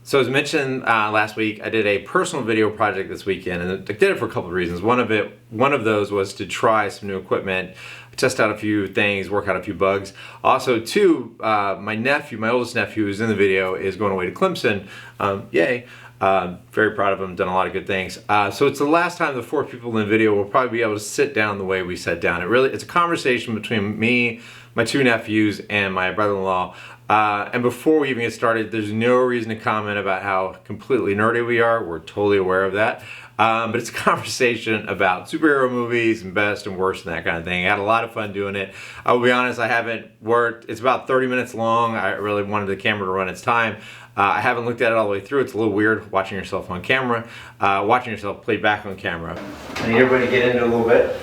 So as mentioned last week, I did a personal video project this weekend, and I did it for a couple of reasons. One of those was to try some new equipment, test out a few things, work out a few bugs. Also, two, my oldest nephew who's in the video, is going away to Clemson. Yay. Very proud of him, done a lot of good things. So it's the last time the four people in the video will probably be able to sit down the way we sat down. It's a conversation between me, my two nephews, and my brother-in-law. And before we even get started, there's no reason to comment about how completely nerdy we are. We're totally aware of that. But it's a conversation about superhero movies and best and worst and that kind of thing. I had a lot of fun doing it. I will be honest, I haven't worked. It's about 30 minutes long. I really wanted the camera to run its time. I haven't looked at it all the way through. It's a little weird watching yourself on camera, watching yourself play back on camera. I need everybody to get into it a little bit.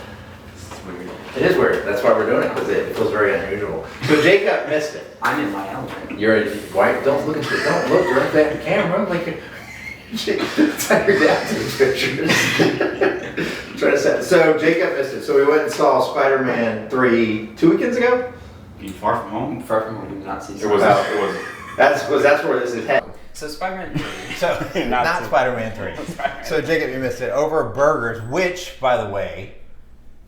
It is weird. That's why we're doing it, because it feels very unusual. So Jacob missed it. I'm in my element. You're white. Don't look at the. Don't look directly at the camera. Like it's like your dad takes pictures. Try to set. So Jacob missed it. So we went and saw Spider-Man 3 2 weekends ago. Far from home. Far from home. We did not see. It was. That's where this is headed. So Spider-Man 3. So not Spider-Man 3. Spider-Man. So Jacob, you missed it. Over burgers, which, by the way,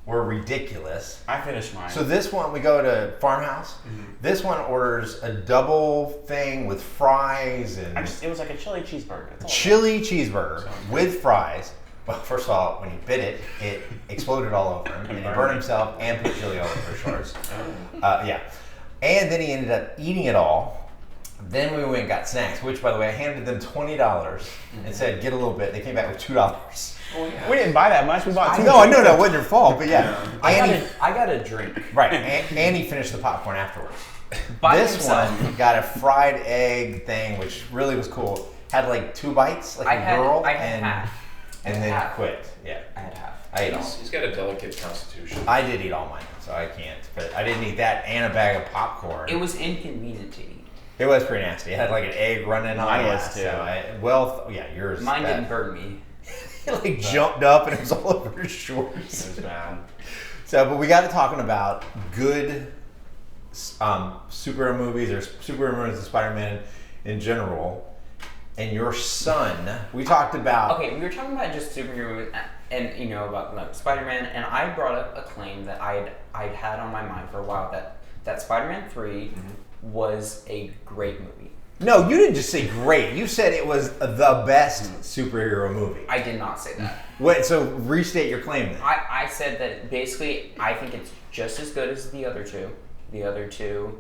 were ridiculous. I finished mine. So this one, we go to Farmhouse. Mm-hmm. This one orders a double thing with fries and it was like a chili cheeseburger. Chili cheeseburger with fries. Well, first of all, when he bit it, it exploded all over him, and he burned himself and put chili all over his shorts. Yeah, and then he ended up eating it all. Then we went and got snacks, which, by the way, I handed them $20 and said, "Get a little bit." They came back with $2. Oh, yeah. We didn't buy that much. We bought two. No, I know that wasn't your fault, but yeah. I got a drink. Right, and he finished the popcorn afterwards. By this himself. one got a fried egg thing, which really was cool. Had like 2 bites, like a girl, I had half. And then quit. Yeah, I had half. I ate all. He's got a delicate constitution. I did eat all mine, so I can't. But I didn't eat that and a bag of popcorn. It was inconvenient to eat. It was pretty nasty. It had like an egg running on Mine it. was too. So yours. Mine didn't burn me. He like jumped up and it was all over his shorts. It was bad. So, but we got to talking about good superhero movies or superhero movies and Spider-Man in general. And your son, we talked about. Okay, we were talking about just superhero movies and about Spider-Man, and I brought up a claim that I'd had on my mind for a while that Spider-Man 3 was a great movie. No, you didn't just say great. You said it was the best superhero movie. I did not say that. Wait, so restate your claim then. I said that basically I think it's just as good as the other two. The other two.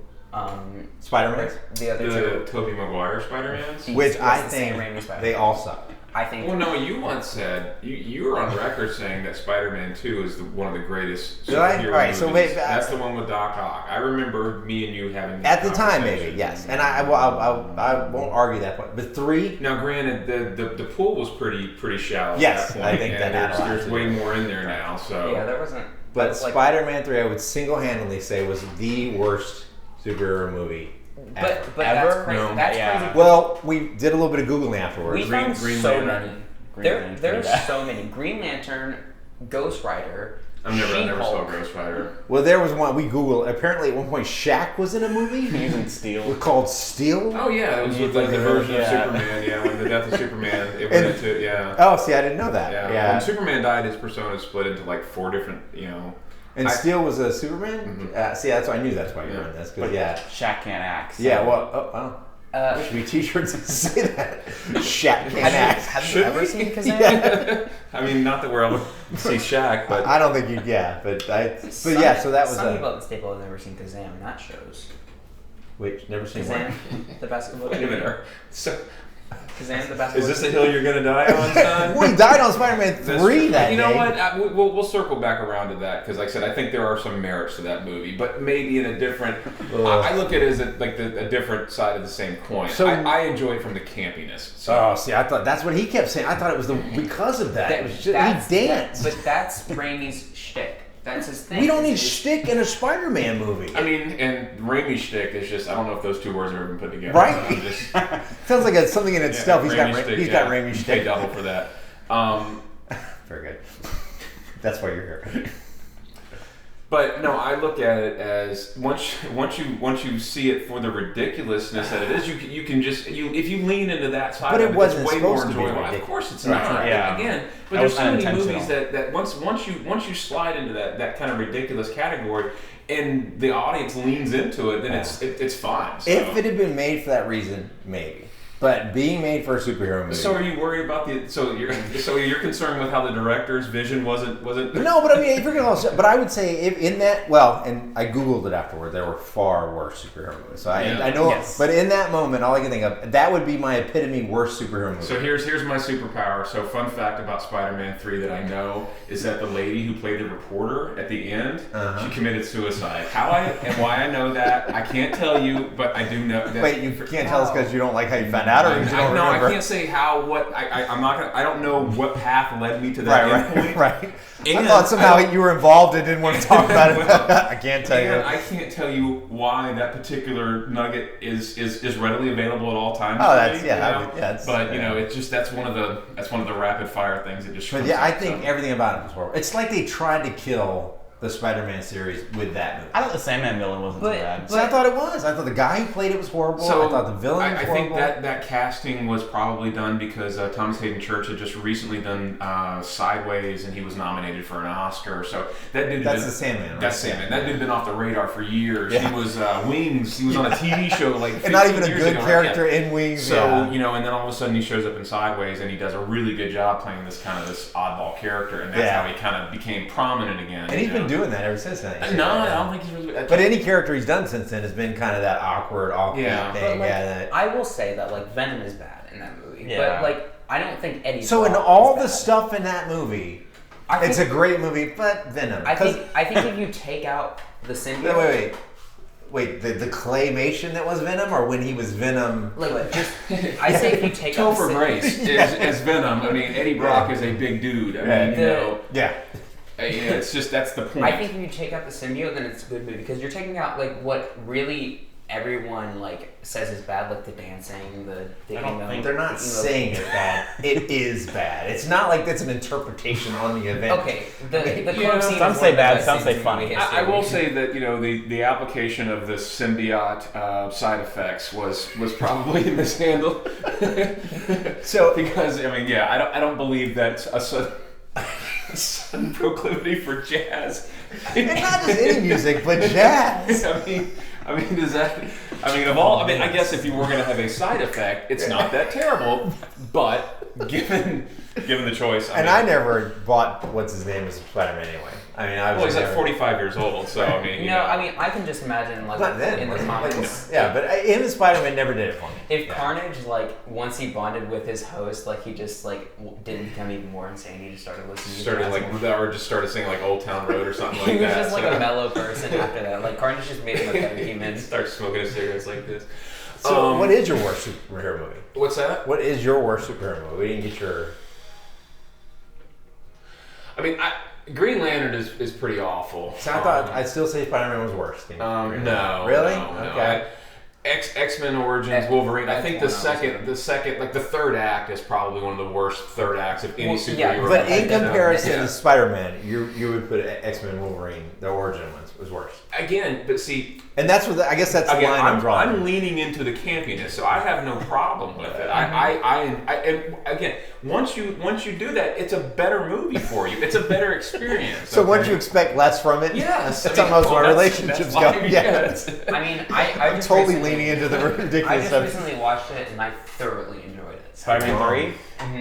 Spider-Man? The other The two. Tobey Maguire Spider-Mans? Which I the same think Raimi Spider-Man. they all suck. I think. Well, no, you once said, you were on record saying that Spider-Man 2 is one of the greatest Did I? superhero All right, movies. so wait, That's the one with Doc Ock. I remember me and you having that At the time, conversation. maybe, yes. And I won't argue that point. But 3, Now, granted, the pool was pretty shallow. Yes, at that I point, think and that had a lot there's to way do. more in there now. So Yeah, there wasn't. but like, Spider-Man 3, I would single-handedly say was the worst superhero movie ever. But Ever? that's crazy. No. That's Yeah. crazy. Well, we did a little bit of Googling afterwards. We found Green so Lantern. many. Green Lantern's pretty There's bad. so many. Green Lantern, Ghost Rider. I never saw She-Hulk. Ghost Rider. Well, there was one we Googled. Apparently, at one point, Shaq was in a movie. Using steel. Called Steel. Oh yeah, it was with the version of Superman. Yeah, when the death of Superman, it went into Oh, see, I didn't know that. Yeah. When Superman died, his persona split into like 4 different, And Steel was a Superman. See, that's why I knew that's why you were in this. But yeah, Shaq can't act. So. yeah. Well, there should be T-shirts that say that. Shaq can't act. Have you Should ever we? seen Kazam? Yeah. I mean, not that we're able to see Shaq, but I don't think you. Yeah, but yeah. So that was some people at the Staple have never seen Kazam. That shows. Wait, never seen Kazam, one. the basketball. wait a minute. So, Kazam, the basketball. is this the hill you're gonna die on, son? We died on Spider-Man 3 that You know day. what? We'll circle back around to that because, like I said, I think there are some merits to that movie, but maybe in a different. I look at it as a different side of the same coin. So- I enjoy it from the campiness. So. Oh, see, I thought that's what he kept saying. I thought it was because of that. It was just, he danced. But that's Raimi's shtick. That's his thing. We don't need shtick in a Spider-Man movie. I mean, and Raimi shtick is just, I don't know if those two words have ever been put together. Right? I'm just, Sounds like it's something in itself. He's got Raimi shtick, he's got Raimi Pay shtick. double for that. Very good. That's why you're here. But no, I look at it as once you see it for the ridiculousness that it is, you can just if you lean into that side, But it of it, wasn't it's way supposed more to be enjoyable. ridiculous. Of course, it's Right. not. Yeah. Again, but That there's was so many unintentional. movies that once you slide into that kind of ridiculous category, and the audience leans into it, then it's fine. So. If it had been made for that reason, maybe. But being made for a superhero movie. So are you worried about so you're concerned with how the director's vision wasn't? No, but I mean, if you're gonna, but I would say if in that, well, and I googled it afterward. There were far worse superhero movies. So I know, Yes. but in that moment, all I can think of that would be my epitome worst superhero movie. So here's my superpower. So fun fact about Spider-Man 3 that I know is that the lady who played the reporter at the end, she committed suicide. How and why I know that I can't tell you, but I do know that. Wait, you can't tell us because you don't like how you found out, or you don't No, I remember? can't say how. I'm not gonna. I don't know what path led me to that endpoint. Right. I And thought somehow you were involved and didn't want to talk about it. Well, I can't tell you. And I can't tell you why that particular nugget is readily available at all times. Oh, for that's me, yeah. you I know? would, yeah it's, But yeah. you know, it's just that's one of the rapid fire things that just. But comes yeah, I up, think so. everything about it was horrible. It's like they tried to kill the Spider-Man series with that movie. I thought the Sandman villain wasn't too bad. So I thought it was. I thought the guy who played it was horrible. So I thought the villain was I horrible. think that casting was probably done because Thomas Hayden Church had just recently done Sideways, and he was nominated for an Oscar. So that dude. That's the Sandman, right? That's Sandman. That dude had been off the radar for years. Yeah. He was Wings. He was on a TV show like. and not 15 even a years good ago, character right? in Wings. So yeah. you know, and then all of a sudden he shows up in Sideways, and he does a really good job playing this oddball character, and that's how he kind of became prominent again. And he's you know? been doing that ever since then. No, I don't think he's really. But any character he's done since then has been kind of that awkward Yeah. thing. But, that. I will say that like Venom is bad in that movie. Yeah. But like I don't think Eddie. So in Brock all is the bad. stuff in that movie, I it's a think- great movie, but Venom. I think if you take out the symbiote. Wait, the claymation that was Venom, or when he was Venom? Look, just I say if you take out Topher the Grace is Venom. I mean, Eddie Brock is a big dude. I mean, you know, Yeah. it's just that's the point. I think if you take out the symbiote, then it's a good movie because you're taking out like what really everyone like says is bad, like the dancing, the don't think They're not saying it's bad. It is bad. It's not like it's an interpretation on the event. Okay, the Yeah, club scene. some is say one of the bad, best some scenes say in funny. movie I will history. say that the application of the symbiote side effects was probably mishandled. So because I mean, yeah, I don't believe that's a sudden proclivity for jazz. and not just any music, but jazz. I mean, does that? I mean, of all. I mean, I guess if you were going to have a side effect, it's not that terrible. But given the choice, I never bought what's his name as Spider-Man anyway. I mean, I was. well, he's like never- 45 years old, so I mean, you know. I mean, I can just imagine like Not then. in the like, comics. yeah, but him and Spider-Man never did it for me. If Carnage, like, once he bonded with his host, like, he just, like, didn't become even more insane. He just started listening started to like, or just started singing like Old Town Road or something like he was that. just, like, so. a mellow person after that. Like, Carnage just made him a better human. Start smoking his cigarettes like this. So, what is your worst superhero movie? What's that? What is your worst superhero movie? We didn't get your. I mean, Green Lantern is pretty awful. So I thought I'd still say Spider-Man was worse. Than Green Lantern. No. Really? No, no. Okay. X-Men Origins Wolverine. I think the That's one I was second, like the third act is probably one of the worst third acts of any Well, superhero. yeah, But in Yeah. comparison Yeah. to Spider-Man, you would put X-Men Wolverine, the origin ones, was worse. Again, but see, And that's what I guess that's the again, line I'm drawing. I'm leaning into the campiness, so I have no problem with it. And again, once you do that, it's a better movie for you. It's a better experience. So okay? once you expect less from it, yes, that's I mean, almost well, my that's relationships why- go. yeah, Yeah, that's- I mean, I I'm just totally recently- leaning into the I ridiculous just stuff. recently watched it and I thoroughly enjoyed it. Spider-Man 3?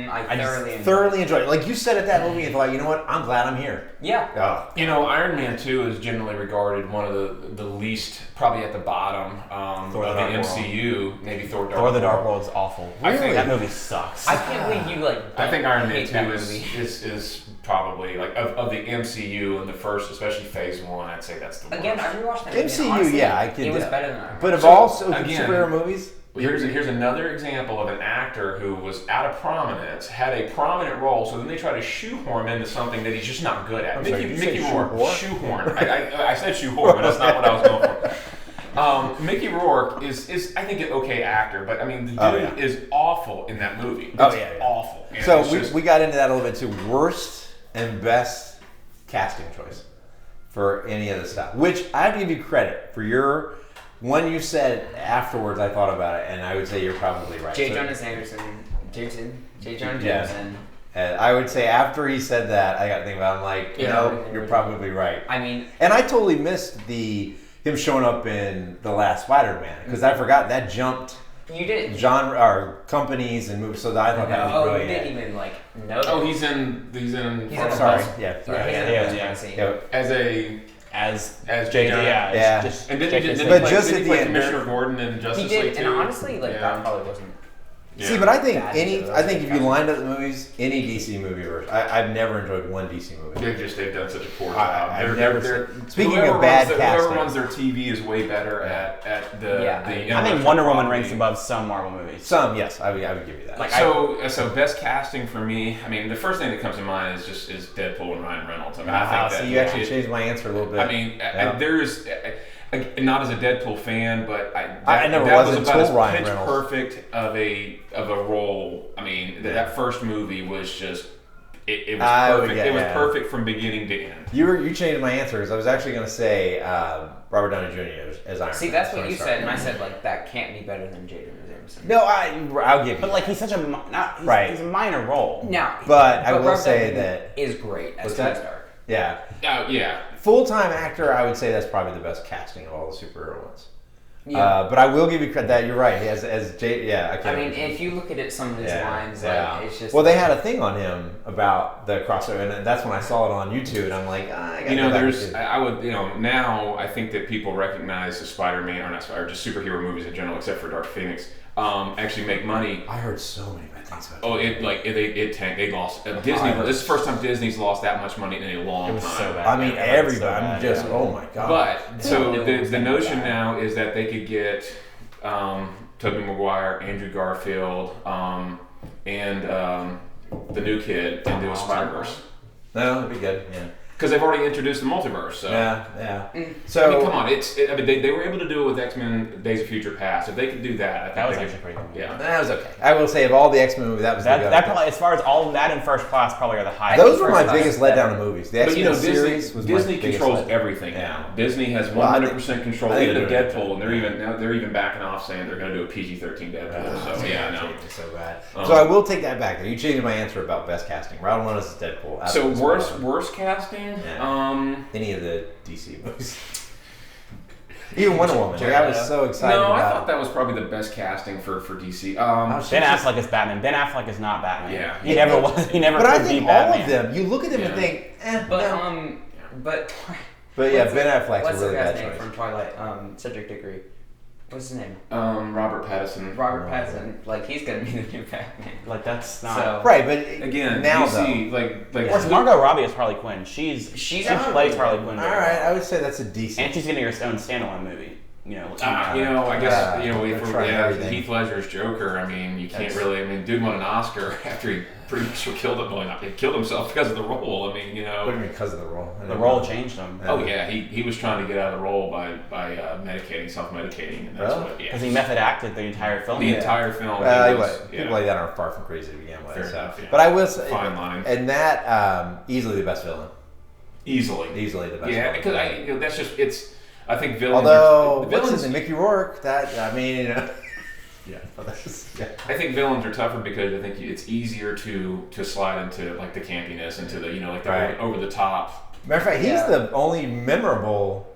I just thoroughly enjoyed it. Thoroughly enjoyed it. Like you said at that movie, and thought, you know what? I'm glad I'm here. Yeah. Oh. You know, Iron Man 2 is generally regarded one of the least, probably at the bottom Thor: of The the Dark MCU. Maybe Thor: Dark Thor: The World. Dark World is awful. I think that movie sucks. I can't believe you like. I think Iron Man hate 2 that is, movie. is probably like of the MCU and the first, especially Phase 1. I'd say that's the worst. Again, I rewatched that movie. and MCU, honestly, yeah, I can. It was better than Iron Man. But of So, all again- superhero movies, Here's another example of an actor who was out of prominence, had a prominent role, so then they try to shoehorn him into something that he's just not good at. I'm sorry, did you say Rourke, shoehorn? I said shoehorn, but that's not what I was going for. Mickey Rourke is I think an okay actor, but I mean the dude Oh, yeah. is awful in that movie. It's Oh, yeah. awful. And so it's just- we got into that a little bit too. Worst and best casting choice for any of the stuff. Which I have to give you credit for your when you said afterwards. I thought about it, and I would say you're probably right. J. So- Jonas Anderson, J. Jonah Yeah. Jameson. And I would say after he said that, I got to think about it. I'm like, Yeah. no, you're probably right. I mean, And I totally missed him showing up in the last Spider-Man because I forgot that jumped you did. genre or companies and movies. So I thought that was Oh, you brilliant. didn't even like know. Oh, that. he's in. He's in Sorry, the yeah, sorry. Yeah. Yeah. as a As J. JD, Jonah. Yeah. Just and did check he his did But he play, just did at he the play end, Commissioner Gordon in Justice He League did, too? and honestly, like Yeah. that probably wasn't. Yeah. See, but I think Bad I shows. think if you lined up the movies, any DC movie version, I've never enjoyed one DC movie. They've done such a poor job. I've never seen- Speaking whoever of bad runs casting. whoever runs their TV is way better at the. Yeah, the I think intellectual Wonder Woman property. ranks above some Marvel movies. Some, yes, I would give you that. Like, So best casting for me. I mean, the first thing that comes to mind is Deadpool and Ryan Reynolds. I mean, I think that so you actually changed my answer a little bit. I mean, Yeah. there's not as a Deadpool fan, but I never that was about until as Ryan pitch Reynolds. perfect of a role. I mean, that first movie was just it was Oh, perfect. yeah, It was yeah. perfect from beginning to end. You changed my answer because I was actually going to say Robert Downey Jr. as Iron Man. See, that's So what I'm you sorry. said, and I said like that can't be better than J. Jonah Jameson. No, I'll give you. But like he's such a Right. He's a minor role. Now, But I will Robert say Downey that- is great as What's Tony that? Stark. Yeah, Yeah. full-time actor. I would say that's probably the best casting of all the superhero ones. Yeah. But I will give you credit that you're right. As Jay, yeah. I mean, if you look at it, some of his lines, like it's just. Well, they had a thing on him about the crossover, and that's when I saw it on YouTube, and I'm like, I gotta go back and see it. I would, now I think that people recognize the Spider-Man or not Spider, just superhero movies in general, except for Dark Phoenix, actually make money. I heard so many bad things about Oh, it. it tanked. They lost. Disney. This is the first time Disney's lost that much money in a long It was time. so bad. I mean, Yeah, everybody. so I'm bad, just, yeah. oh my god. But so No the one's the gonna notion die. now is that they could get Tobey Maguire, Andrew Garfield, and the new kid into a Spider-Verse No, it'd be good. Yeah. because they've already introduced the multiverse. So. Yeah. Mm. So I mean, come on! I mean, they were able to do it with X-Men: Days of Future Past. If they could do that, I think That was they actually could. pretty good. Yeah. that was okay. I will say of all the X-Men movies, that was the That best. probably, as far as all of that in First Class, probably are the highest. Those were my First Class biggest is better. letdown of movies. The But X-Men series was my Disney biggest controls letdown. everything Yeah. now. Disney has Well, I 100% control. I think Even they're of doing Deadpool, and they're even backing off, saying they're going to do a PG-13 Deadpool. So yeah, no. Changed it so bad. So I will take that back. You changed my answer about best casting. Ryan Reynolds is Deadpool. So Absolutely worst spot on. worst casting. Yeah. Any of the DC movies. Even Wonder Woman. Like, I was so excited No, I about thought that was probably the best casting for DC. Ben Affleck is Batman. Ben Affleck is not Batman. Yeah. He never was. He never But I could be think all Batman. of them, you look at them and Yeah. think, But no. but. But yeah, what's Ben the- Affleck's What's a really the guy's bad name choice. from Twilight? Cedric Diggory. What's his name? Robert Pattinson. Robert Pattinson. Like he's gonna be the new Batman. Like that's not. So Right, but Again, now DC, like Where's Margot Robbie as Harley Quinn? She plays Harley Quinn. all very right, well. I would say that's a decent. And she's getting her own standalone movie. I guess they're trying everything. Heath Ledger's Joker. I mean, you can't really. I mean, dude won an Oscar after he pretty much killed him. Well, he killed himself because of the role. I mean, What do you mean because of the role? I The don't role know. changed him Oh yeah, he was trying to get out of the role by medicating, self-medicating, and that's Really? what. Yeah. because he method acted the entire film. The entire film. Well, he anyway, was- people like that are far from crazy to begin with. Fair so. enough, yeah. But I will say, Fine line. and that easily the best villain. Easily The best. Yeah, villain. because that's just it's. I think villains. Although, are, what's his villains. name? Mickey Rourke. That I mean, yeah. I think villains are tougher because I think it's easier to slide into like the campiness, into the like the Right. over the top. Matter of fact, he's Yeah. the only memorable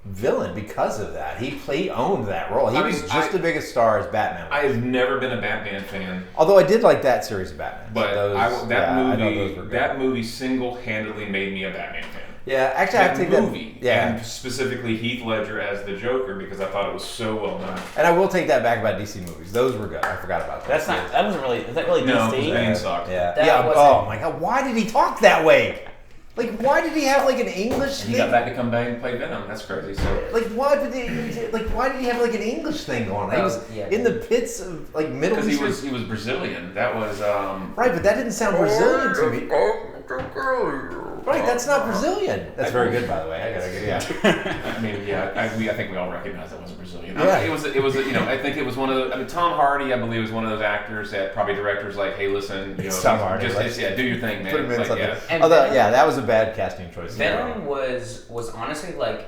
villain because of that. He owned that role. He I was mean, just the biggest star as Batman. I have never been a Batman fan, Although I did like that series of Batman. but Those- that yeah, I know movie those were good. that movie single-handedly made me a Batman fan. Yeah, actually, I have That to take movie, that. Yeah, and specifically Heath Ledger as the Joker because I thought it was so well done. and I will take that back about DC movies. Those were good. I forgot about that. That's not. That wasn't really. Is that really No, DC? Bane sucked. Yeah. That Yeah. wasn't- Oh my God! Why did he talk that way? Like, why did he have like an English And he thing? got back to come back and play Venom. That's crazy. So Like, why did why did he have like an English thing going on? He was Yeah. in the pits of like Middle because Eastern. he was Brazilian. That was Right, but that didn't sound Brazilian to me. Right, that's not Brazilian. That's very good, by the way. I gotta get I mean, I think we all recognize that wasn't Brilliant. Yeah. It was, I think it was one of the, Tom Hardy, I believe, was one of those actors that probably directors like, hey, listen, It's Tom Hardy, just do your thing, man. Put him in Like, something. yeah. Although, that was a bad casting choice. Venom was honestly like,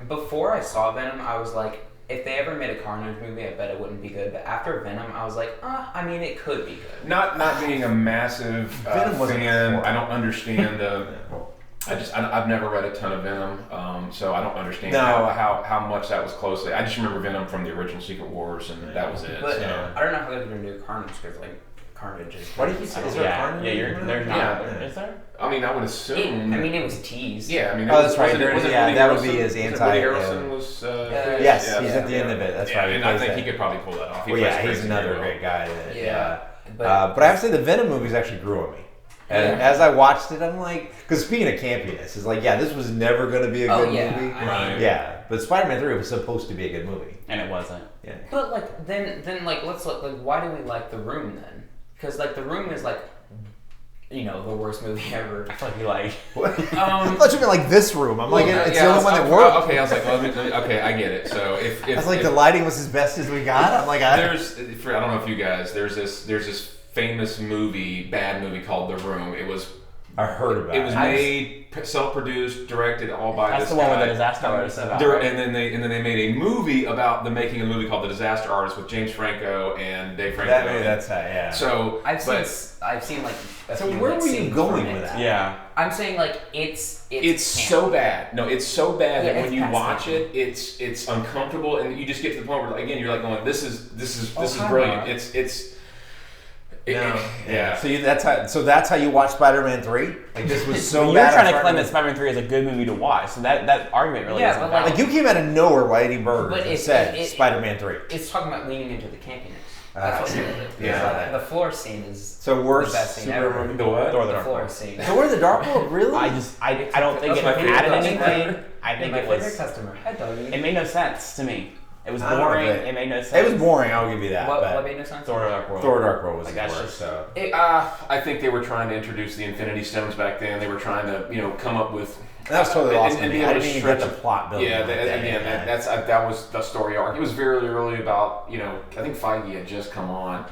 before I saw Venom, I was like, if they ever made a Carnage movie, I bet it wouldn't be good. But after Venom, I was like, I mean, it could be good. Not being a massive Venom wasn't fan, horrible. I don't understand the. I've never read a ton of Venom, so I don't understand how much that was closely. I just remember Venom from the original Secret Wars, and that was it. But So. I don't know how they're gonna do Carnage because like Carnage is. Why do you say? Is there a Carnage? There's not. Is there? I mean, I would assume. It was teased. Yeah, I mean. Oh, that's right. Was it Woody That would be Harrelson? his Was it anti. Woody Harrelson was. Yes, he's at the end of it. That's right. And I think he could probably pull that off. Well, he's another great guy. But I have to say, the Venom movies actually grew on me. And as I watched it, I'm like, because speaking of campiness, it's like, this was never going to be a good movie. Right. Yeah, but Spider-Man 3 was supposed to be a good movie. And it wasn't. Yeah. But like then like let's look like why do we like The Room then? Because like The Room is like, the worst movie ever. I feel like you like. I thought you meant like this room. I'm like, it's the only one that worked. Okay, I was like, okay, I get it. So if I was like, the lighting was as best as we got. I'm like, I don't know if you guys, there's this famous bad movie called The Room. I heard about it. It was made, self-produced, directed all by That's this the one guy. with the disaster artist. And then they made a movie about the making of a movie called The Disaster Artist with James Franco and Dave Franco. That's how, yeah. So I've seen like. So where were you going with that? Yeah. I'm saying like it's so bad. No, it's so bad that when you past watch that. it's uncomfortable, and you just get to the point where again you're like going, this is brilliant. Yeah. So that's how you watch Spider-Man 3? Like this was so You're bad. trying to claim that Spider-Man 3 is a good movie to watch, so that argument really isn't but valid. Like you came out of nowhere while eating burgers But and said Spider-Man 3. It's talking about leaning into the campiness. That's what it is. Yeah. The floor scene is So worst the best scene super ever. movie. The what? Thor the The Dark floor World. scene. So where the Dark World really? I don't think it That's my favorite added customer. anything. I think my it favorite was. customer. Hi, Doggy. It made no sense to me. It was I don't know boring. if It made no sense. It was boring. I'll give you that. What but made no sense? Thor the Dark World. Thor Dark World was Like, the that's worst. just- So. I think they were trying to introduce the Infinity Stones back then. They were trying to come up with. That was totally lost and me. be I able didn't to even get the stretch- plot building. Yeah, like that. that was the story arc. It was very early about I think Feige had just come on,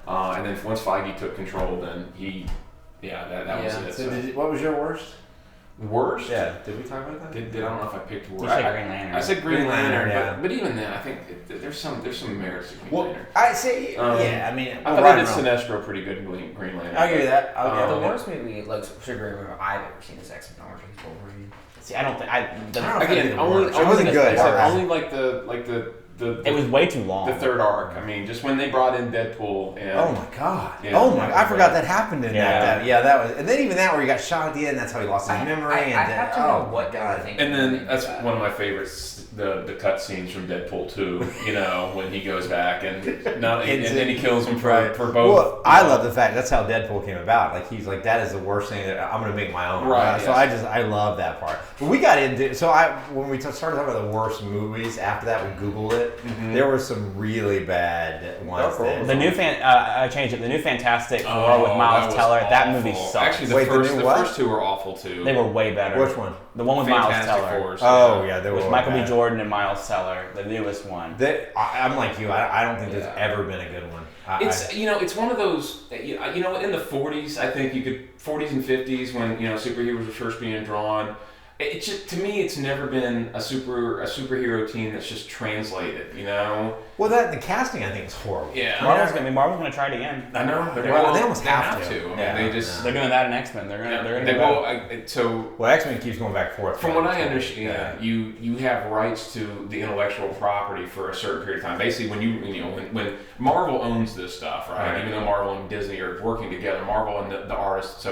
and then once Feige took control, then that was it. So what was your worst? Worst? Yeah. Did we talk about that? I don't know if I picked worst. You said Green Lantern. I said Green Lantern, yeah. but even then, I think there's some merits to Green Lantern. I say, I mean, I thought they did Sinestro pretty good in Green Lantern. I'll give you that. The worst movie, like superhero movie I've ever seen is X-Men Origins Wolverine. See, I don't think I. Again, only it wasn't good. Only like the It was way too long. The third arc. I mean, just when they brought in Deadpool and Oh my god! Yeah, oh my! I forgot that happened in Yeah. that. Yeah, that was, and then even that where he got shot at the end. That's how he lost his memory. I and have to know what they were thinking. And then that's that. one of my favorites, the cut scenes from Deadpool 2, when he goes back and then he kills him for both. Well, I love the fact that's how Deadpool came about. Like he's like, that is the worst thing that I'm gonna make my own. Right. So I love that part. But we got into when we started talking about the worst movies. After that, we Googled it. Mm-hmm. There were some really bad ones. The new I changed it. The new Fantastic Four with Miles Teller. That movie sucked. Actually, the first two were awful too. They were way better. Which one? The one with Fantastic Miles Teller. Fours, Oh yeah, they were With Michael B. bad. Jordan and Miles Teller, the newest one. I'm like you. I don't think there's ever been a good one. It's one of those, in the 40s, I think 40s and 50s when, superheroes were first being drawn. It just, to me, it's never been a superhero team that's just translated, Well, the casting I think is horrible. Yeah. Marvel's gonna try it again. I know. They almost have to. I mean, Yeah. they just. They're doing that in X-Men. They're gonna. They do will. that. Well, X-Men keeps going back and forth. From what I understand, you have rights to the intellectual property for a certain period of time. Basically, when Marvel owns this stuff, right? Even though Marvel and Disney are working together, Marvel and the artists,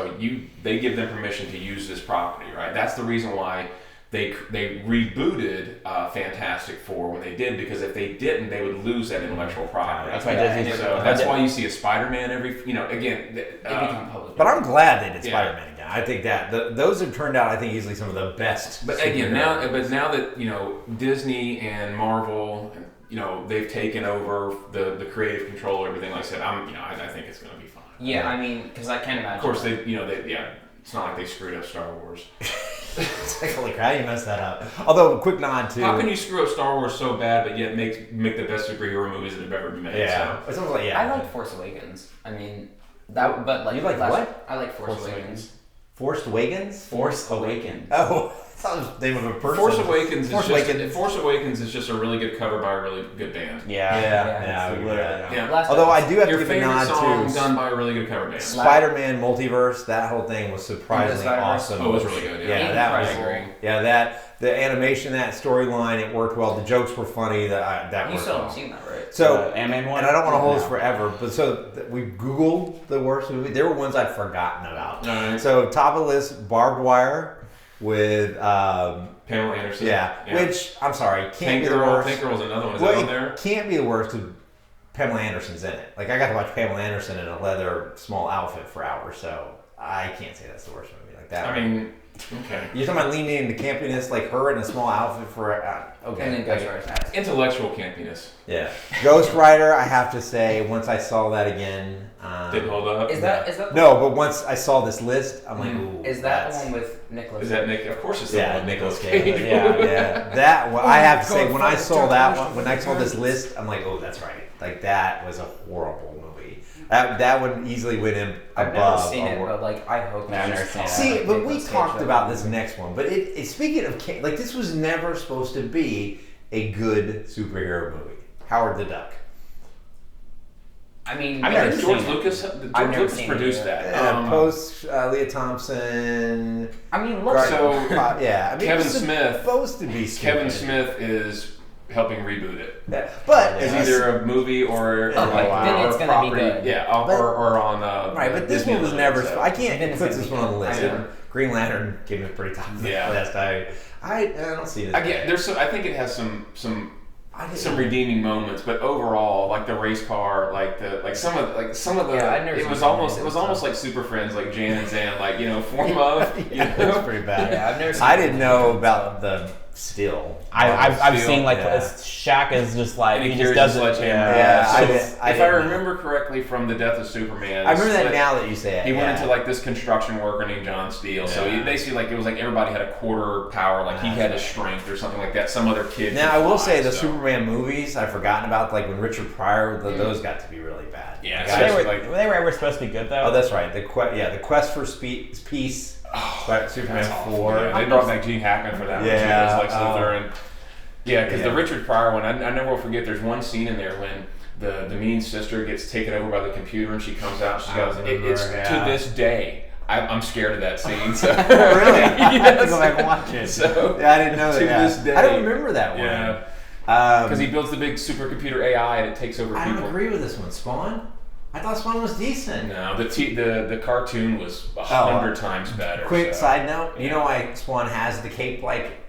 they give them permission to use this property, right? That's the reason why they rebooted Fantastic Four when they did, because if they didn't, they would lose that intellectual property. That's why Disney. So that's why you see a Spider-Man again. But I'm glad they did Yeah. Spider-Man again. I think that those have turned out, I think, easily some of the best. But again, now that Disney and Marvel, they've taken over the creative control, everything like I said. I think it's going to be fine. Yeah, I mean, because I can't imagine. Of course, It's not like they screwed up Star Wars. It's like, holy crap, you messed that up. Although, a quick nod to... How can you screw up Star Wars so bad, but yet make the best superhero movies that have ever been made? Yeah. So. It's almost like, yeah. I like Force Awakens. I mean, that. But like You like what? I like Force Awakens. Forced Awakens? Force Awakens. Oh, I thought it was the name of a person. Force Awakens is just a really good cover by a really good band. Yeah. Yeah. Although I do have Your to give a favorite nod song to done by a really good cover band. Spider-Man Multiverse. That whole thing was surprisingly awesome. Oh, it was really good. Yeah, that was. Incredible. Yeah, the animation, that storyline, it worked well. The jokes were funny. That You worked still well. haven't seen that, right? So, Ant-Man one. and I don't want to hold this forever, but we Googled the worst movie. There were ones I'd forgotten about. Alright. So top of the list, Barbed Wire with Pamela Anderson. which I'm sorry, can't be the Girl. worst. Tank Girl's another one. Is Well, that on it there? can't be the worst because Pamela Anderson's in it. Like I got to watch Pamela Anderson in a leather small outfit for hours, so I can't say that's the worst movie like that. I mean, okay. You're talking about leaning into campiness, like her in a small outfit for okay. And then Ghost Rider's ass. Intellectual campiness. Yeah, Ghost Rider. I have to say, once I saw that again, Didn't hold up. Is that no? But once I saw this list, I'm like, ooh, Is that the that's- one with Nicholas? Is that Nick? Of course, it's the Yeah, one with Nicolas Nicolas Cage. Cage. Yeah. That one, I have to say, when I God, saw that one, when I saw this list, I'm like, oh, that's right. Like that was a horrible movie. That would easily win him I've above. never seen it, but like I hope. I've it's never just seen it. See, but we Nicolas Cage talked that about movie. this next one. But speaking of like, this was never supposed to be a good superhero movie. Howard the Duck. I mean, I've never George seen it. Lucas. I've never Lucas seen it produced either. that. Post Leah Thompson. I mean, look. Gar- So, yeah, I mean, Kevin it's Smith- supposed to be Kevin stupid. Smith is helping reboot it. Yeah. But It's as you either a movie or Oh, like, then it's or gonna be property. good. Yeah, But- or on right, but this Disney one was Unlimited, never. so. I can't Then it's put gonna this be one on the good. list. I know. Green Lantern came in pretty top of the Yeah. list. I don't see this. I get there's I think it has some I didn't- some redeeming moments, but overall, like the race car, some of the Yeah, I've never it seen was that almost movie, like Super Friends, like Jan and Zan, like form of. Yeah, that's pretty bad. Yeah, I've never seen I it. didn't know about the still. I've Steel, seen like yeah. Shaq is just like And he he just carries does a it. sledgehammer. Yeah, So I if I didn't know. remember correctly from the Death of Superman, I remember that split- now that you say it. He went yeah. into like this construction worker named John Steele. So he Yeah. basically like it was like everybody had a quarter power, like he had his strength or something like that. Some other kid. Now could I will fly, say the so. Superman movies I've forgotten about, like when Richard Pryor, those got to be really bad. Yeah, Like, so I- They were, like- they were ever supposed to be good though. oh, that's right. The quest for peace. Superman That's awful. 4. Yeah, they brought back Gene Hackman for that one too, Yeah, as Lex Luthor, and because yeah. the Richard Pryor one, I never will forget. There's one scene in there when the mean sister gets taken over by the computer and she comes out. She I goes, remember, "It's yeah. to this day." I'm scared of that scene. So. Really? I have to Yes. go back and watch it. So, Yeah, I didn't know to that. this day. I don't remember that one. Yeah, Because because he builds the big supercomputer AI and it takes over I people. don't agree with this one. Spawn? I thought Spawn was decent. No, the cartoon was 100 times better. Quick so. side note, you Yeah. know why Spawn has the cape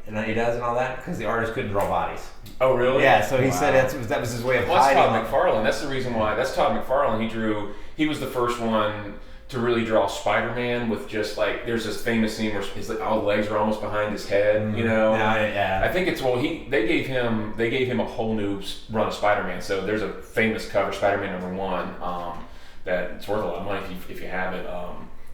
and he does and all that? Because the artist couldn't draw bodies. Oh really? Yeah, so he Wow. said that was his way of Well, that's hiding. Todd McFarlane. That's the reason why. That's Todd McFarlane. He was the first one to really draw Spider-Man with just like there's this famous scene where his all the legs are almost behind his head. Yeah. I think it's they gave him a whole new run of Spider-Man. So there's a famous cover, Spider-Man #1, that it's worth a lot of money if you have it.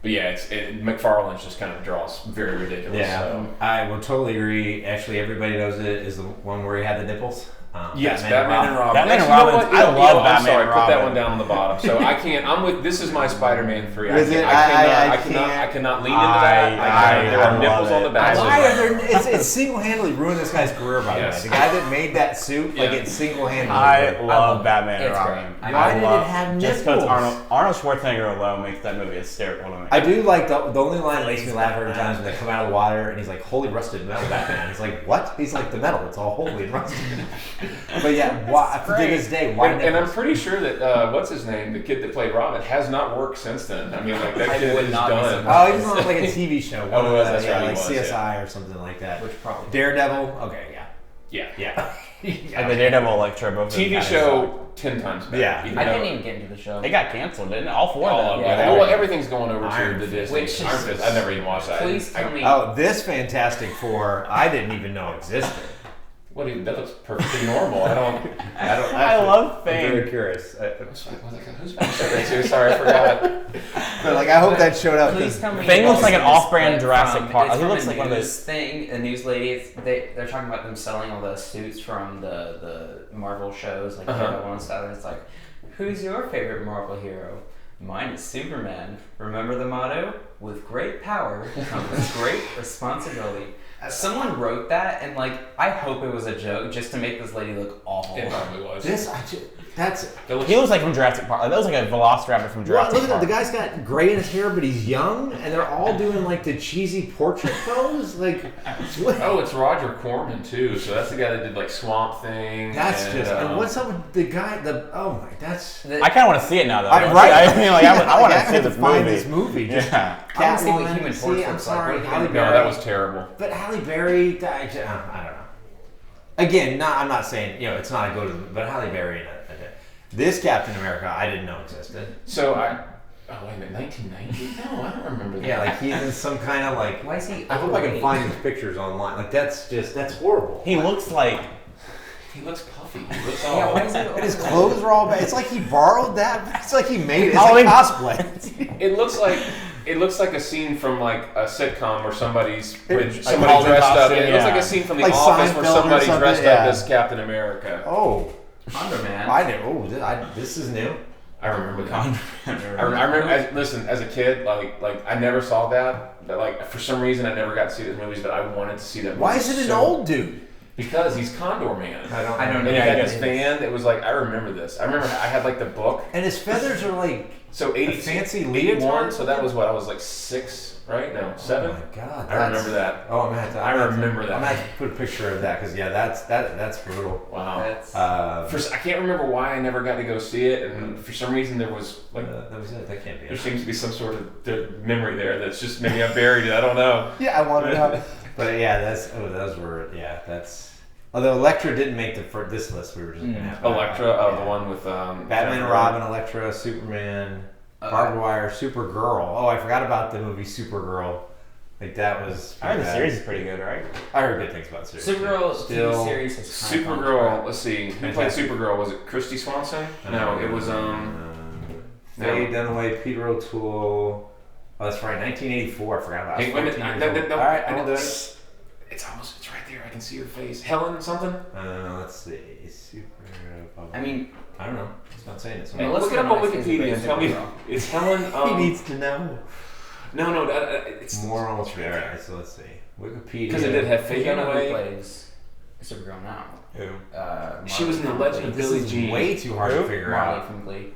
But yeah, McFarlane just kind of draws very ridiculous. Yeah, So. I will totally agree. Actually, everybody knows it is the one where he had the nipples. Yes, Batman and Robin. Batman and Actually, you know Robin. what? I love I'm Batman sorry, and put that Robin. one down on the bottom. So I can't. This is my Spider-Man 3. Is it? I can't. cannot lean into that. There are love nipples on the it. back. Why are there? It's single-handedly ruined this guy's career. By the way, Yes. the guy that made that suit, like Yeah. it's single-handedly. I love Batman and It's Robin. great. Why did it have Just because nipples? Arnold Schwarzenegger alone makes that movie hysterical to me. I do like the only line that makes me laugh every time is when they come out of the water and he's like, "Holy rusted metal, Batman." He's like, "What?" He's like, "The metal, it's all holy and rusted." But yeah, why? To this day, why? And I'm nipples? pretty sure that what's his name, the kid that played Robin, has not worked since then. I mean, like that I kid would is not be done. surprised. Oh, he was on like a TV show. Oh, One of was, the- that's yeah, right, he like was, CSI or something like that. Which probably. Daredevil. Okay, Yeah. yeah. And the Daredevil, Electro, both of them TV kinda show 10 times better. Yeah. even I though- didn't even get into the show. suck. They got canceled, didn't it? All four All of of them. them. Yeah. Well, everything's going over Iron to the Fist. Disney. Which Iron is- Fist. I never even watched that. Please tell me. Oh, this Fantastic Four, I didn't even know existed. What? That looks perfectly normal. I don't. I love I'm Fang. very curious. Who's Sorry, I forgot. But like, I hope that showed up. Please tell me. Fang looks like an it's off-brand Jurassic from- Park. it's He from looks a like one of news those. thing. A news lady. They're talking about them selling all the suits from the Marvel shows, like Daredevil and stuff. And it's like, who's your favorite Marvel hero? Mine is Superman. Remember the motto? With great power comes great responsibility. Someone wrote that, and like, I hope it was a joke just to make this lady look awful. It probably was. He looks like from Jurassic Park. Like, that was like a Velociraptor from Well, Jurassic look at Park. that. The guy's got gray in his hair, but he's young, and they're all doing like the cheesy portrait pose. Like, what? Oh, it's Roger Corman too. So that's the guy that did like Swamp Thing. That's and, just. And what's up with the guy? Oh my, that's. I kind of want to see it now, though. Right? I mean, like, I want to have see this find movie. this movie. Just Yeah. I want to see what Catwoman, Human see, Torch I'm looks like. sorry, What are Halle you No, gonna Berry. that was terrible. But Halle Berry, I don't know. Again, I'm not saying it's not a go to, but Halle Berry. This Captain America, I didn't know existed. So oh wait a minute, 1990? No, I don't remember that. Yeah, like he's in some kind of like. Why is he? I hope I can overweight? find his pictures online. Like that's horrible. He looks like. He looks puffy. He looks Yeah, all. why is he? And his clothes are all bad. It's like he borrowed that. It's like he made it. It's Oh, like he- cosplay. It looks like a scene from like a sitcom where somebody's Holiday dressed up. costume, It looks like yeah. a scene from The Like Office where Seinfeld or somebody something, dressed yeah. up as Captain America. Oh, Underman. I did. Oh, this is new. I remember that. I remember. As a kid, like I never saw that. But like for some reason, I never got to see those movies. But I wanted to see that. Why movie is it an so- old dude? Because he's Condor Man. I don't And know. he had Yeah, this fan that was like, I remember this. I remember I had like the book. And his feathers are like So 80, fancy 81, leotard? so that was what I was like 6, right? No, 7. Oh my god! I remember that. Oh, I'm gonna have to. I remember that. I'm gonna have to put a picture of that because that's brutal. Wow. That's, I can't remember why I never got to go see it, and for some reason there was like that was it. That can't be there it. seems to be some sort of memory there that's just maybe I buried it. I don't know. Yeah, I wanted to know. But yeah, that's. Although Elektra didn't make this list, we were just gonna have Elektra, yeah. the one with Batman, Jennifer. Robin, Elektra, Superman, Barbed Wire, Supergirl. Oh, I forgot about the movie Supergirl. Like that was. I heard the bad. series is pretty good, right? I heard good things about the series. Supergirl Still, TV series has kind of Supergirl. Let's see, who played Fantastic. Supergirl? Was it Christy Swanson? No, it was Faye Dunaway, Peter O'Toole. Oh, that's right, 1984. I forgot about. Hey, wait a minute. All right, I'll do it. It's right there. I can see your face. Helen something? Let's see. Supergirl. I mean, I don't know. He's not saying it. So Hey, Look it up on Wikipedia and tell me. Supergirl. It's Helen. he needs to know. No, it's More almost right. All right, so let's see. Wikipedia. because it did have you Faye know who Dunaway. plays Supergirl now? Who? She was in the Marley Legend of This Billie is Jean. way too hard to Who? figure Marley out. from Glee.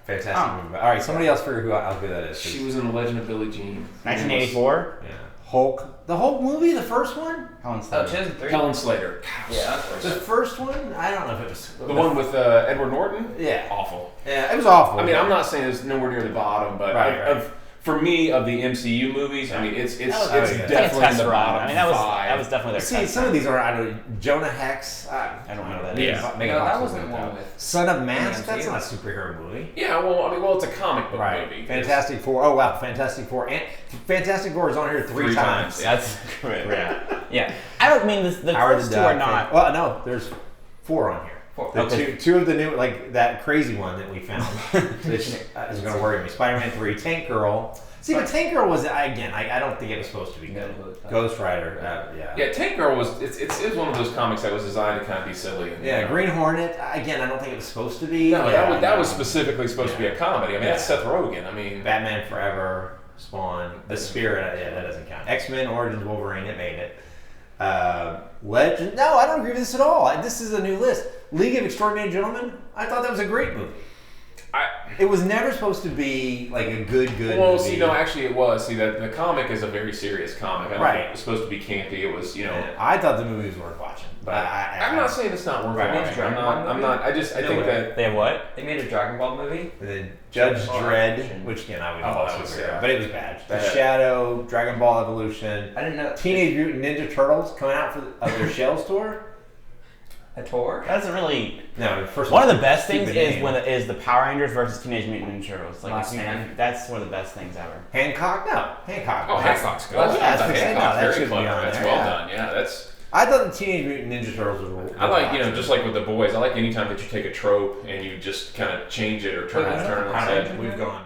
Fantastic movie. All right, somebody else figure how good that is. She was in the Legend of Billie Jean. 1984. Yeah. Hulk. The Hulk movie, the first one. Helen Oh, Slater. 2003. Helen Slater. Yeah. The first one. I don't know if it was The one with Edward Norton. Yeah. Awful. Yeah, it was awful. I mean, I'm not saying it's nowhere near the bottom, but Right. for me, of the MCU movies, I mean, it's yeah. definitely in the Test run. bottom I mean, 5. that was definitely their See, test some of run. these are. I don't know. Jonah Hex. I don't know that. Yeah. No, that wasn't the one with. Son of Mask. That's MCU. not a superhero movie. Yeah, well, it's a comic book Right. movie. Fantastic Four. Oh wow, Fantastic Four. And Fantastic Four is on here three times. That's great. Yeah. Yeah. I don't mean the Howard first the two Duck. are not. Well, no, there's 4 on here. Four. The Okay. two of the new, like that crazy one that we found, which is going to worry me. Spider-Man 3, Tank Girl. See, but Tank Girl was I don't think it was supposed to be good. Ghost Rider. Yeah. Yeah, Tank Girl was it was one of those comics that was designed to kind of be silly. And, Yeah, Green Hornet. Again, I don't think it was supposed to be. No, Yeah, that was specifically supposed to be a comedy. I mean, that's Seth Rogen. I mean, Batman Forever, Spawn, The Spirit. Yeah, that doesn't count. X-Men Origins Wolverine. It made it. Legend. No, I don't agree with this at all. This is a new list. League of Extraordinary Gentlemen. I thought that was a great movie. It was never supposed to be like a good well, movie. see, no, actually, it was. See, that the comic is a very serious comic. I don't Right. think it was supposed to be campy. It was, I thought the movie was worth watching, but I'm not saying it's not worth Right. watching. I'm not. I think way. that. They have what? They made a Dragon Ball movie. The Judge Judge Dredd, Dredd. which again I would Oh, call that was superhero, sad. but it was bad. The Bad. Shadow, Dragon Ball Evolution, I didn't know. Teenage Mutant Ninja Turtles coming out for their Shells tour. A tour. That's really No, first one of the best things stupid is name. when it is the Power Rangers versus Teenage Mutant Ninja Turtles. Like Last if you- Stand. that's one of the best things ever. Hancock. No, Hancock. Oh, Hancock's good. Oh, yeah, I thought that's Hancock's that very should be clever. on That's there, well yeah. done. Yeah, that's. I thought the Teenage Mutant Ninja Turtles was. I like, just like with the boys, I like anytime that you take a trope and you just kind of change it or turn it on its head. We've gone.